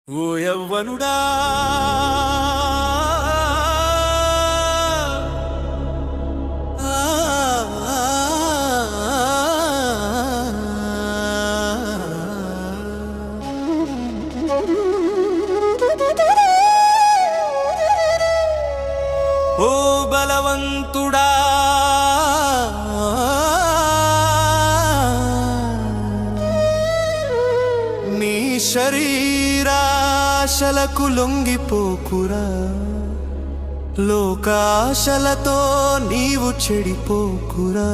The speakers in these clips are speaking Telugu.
ఓ యవ్వనుడా ఓ బలవంతుడా నీ శరీరాశలకు లొంగిపోకురా, లోకాశలతో నీవు చెడిపోకురా.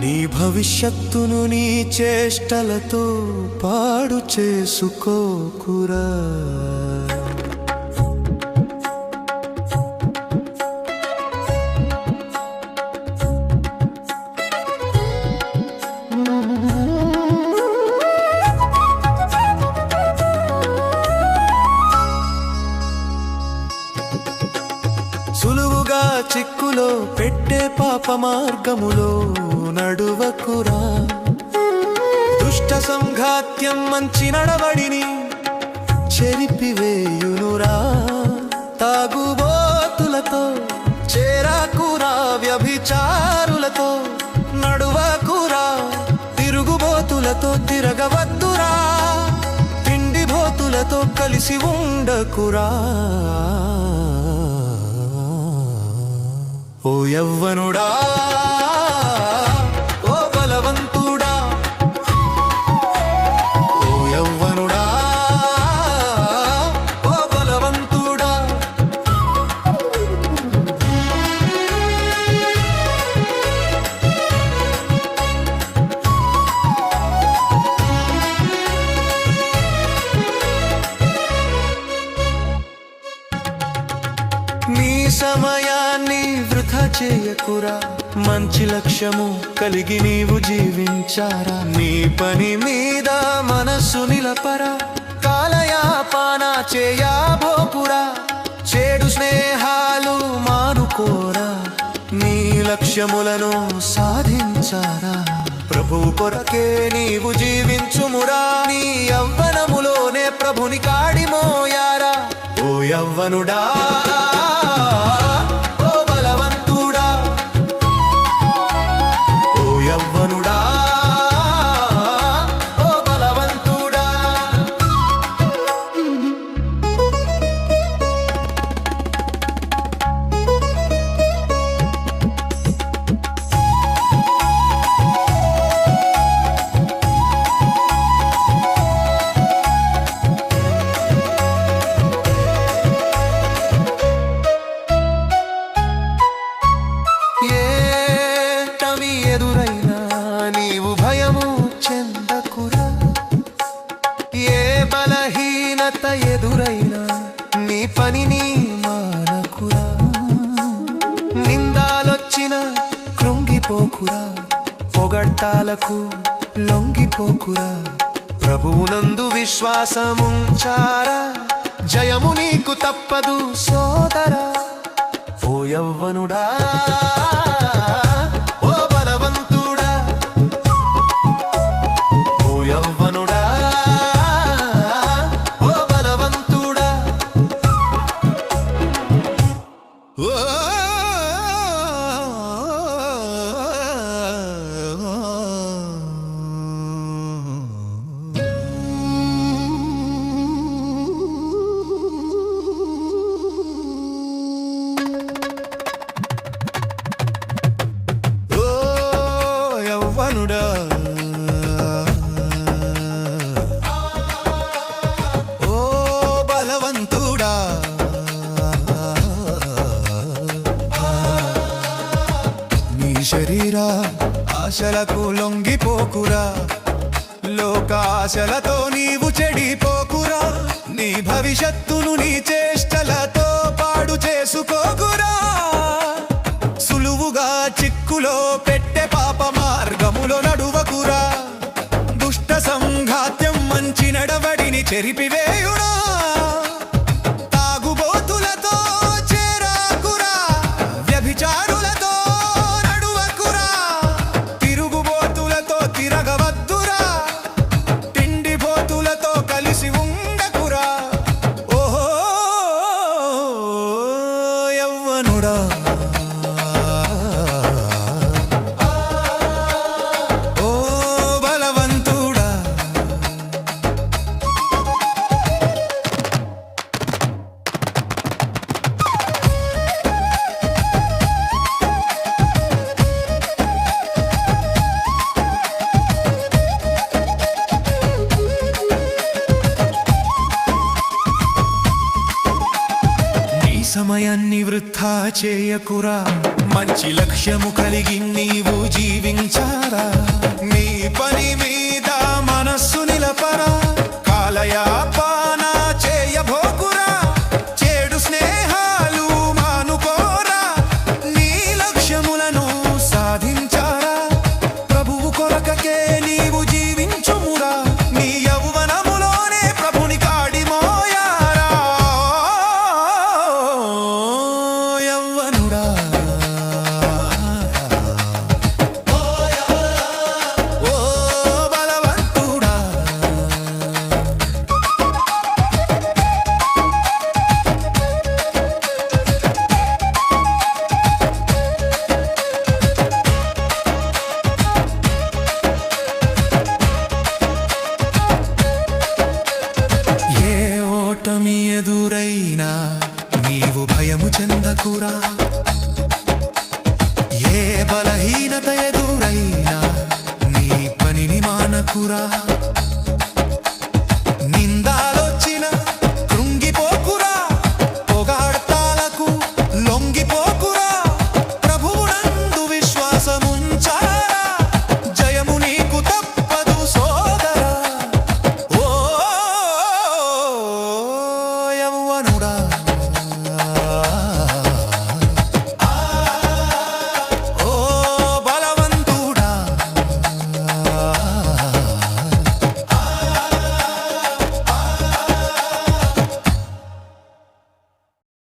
నీ భవిష్యత్తును నీ చేష్టలతో పాడు చేసుకోకురా. సులువుగా చిక్కులో పెట్టే పాప మార్గములో నడువకురా. దుష్ట సంఘాత్యం మంచి నడవడిని చెరిపివేయునురా. తాగుబోతులతో చేరాకురా, వ్యభిచారులతో నడువకురా. తిరుగుబోతులతో తిరగవద్దురా, తిండిబోతులతో కలిసి ఉండకురా. ఓ యవ్వనుడా, ఓ బలవంతుడా, ఓ యవ్వనుడా, ఓ బలవంతుడా. నీ సమయాన్ని వృథా చేయకురా. మంచి లక్ష్యము కలిగి నీవు జీవించారా. నీ పని మీద మనస్సు నిలపరా. కాలయాపన చేయబోకురా. చెడు స్నేహాలు మానుకోరా. నీ లక్ష్యములను సాధించారా. ప్రభువు కొరకే నీవు జీవించుమురా. నీ యవ్వనములోనే ప్రభుని కాడిమోయారా. ఓ యవ్వనుడా, ఓ బలవంతుడా, ఓ యవ్వనుడా, ఓ బలవంతుడా. ఎదురైనా నీవు భయము చెందకురా. ఏ బలహీనత ఎదురైనా నీ పనిని మానకురా. నిందాలొచ్చిన కృంగిపోకురా. పొగడ్తాలకు లొంగిపోకురా. ప్రభువునందు విశ్వాసముంచారా. జయము నీకు తప్పదు సోదరా. ఓ యవ్వనుడా, ఓ బలవంతుడా, ఓ యవ్వనుడా, ఓ బలవంతుడా. ఓ యవ్వనుడా, ఓ బలవంతుడా. నీ శరీర ఆశలకు లొంగిపోకురా. లోకాశలతో నీవు చెడిపోకురా. నీ భవిష్యత్తును నీ చేష్టలతో పాడు చేసుకోకురా. సులువుగా చిక్కులో పెట్టే పాప మార్గములో నడువకురా. దుష్ట సంఘాత్యం మంచి నడవడిని చెరిపివేయుడా. తాగుబోతులతో చేరాకురా, వ్యభిచారులతో నడువకురా. తిరుగుబోతులతో తిరగవద్దురా, తిండిబోతులతో కలిసి సమయాన్ని వృథా చేయకురా మంచి లక్ష్యము కలిగి నీవు జీవించారా నీ పని మీద మనస్సు నిలపరా కాలయాపన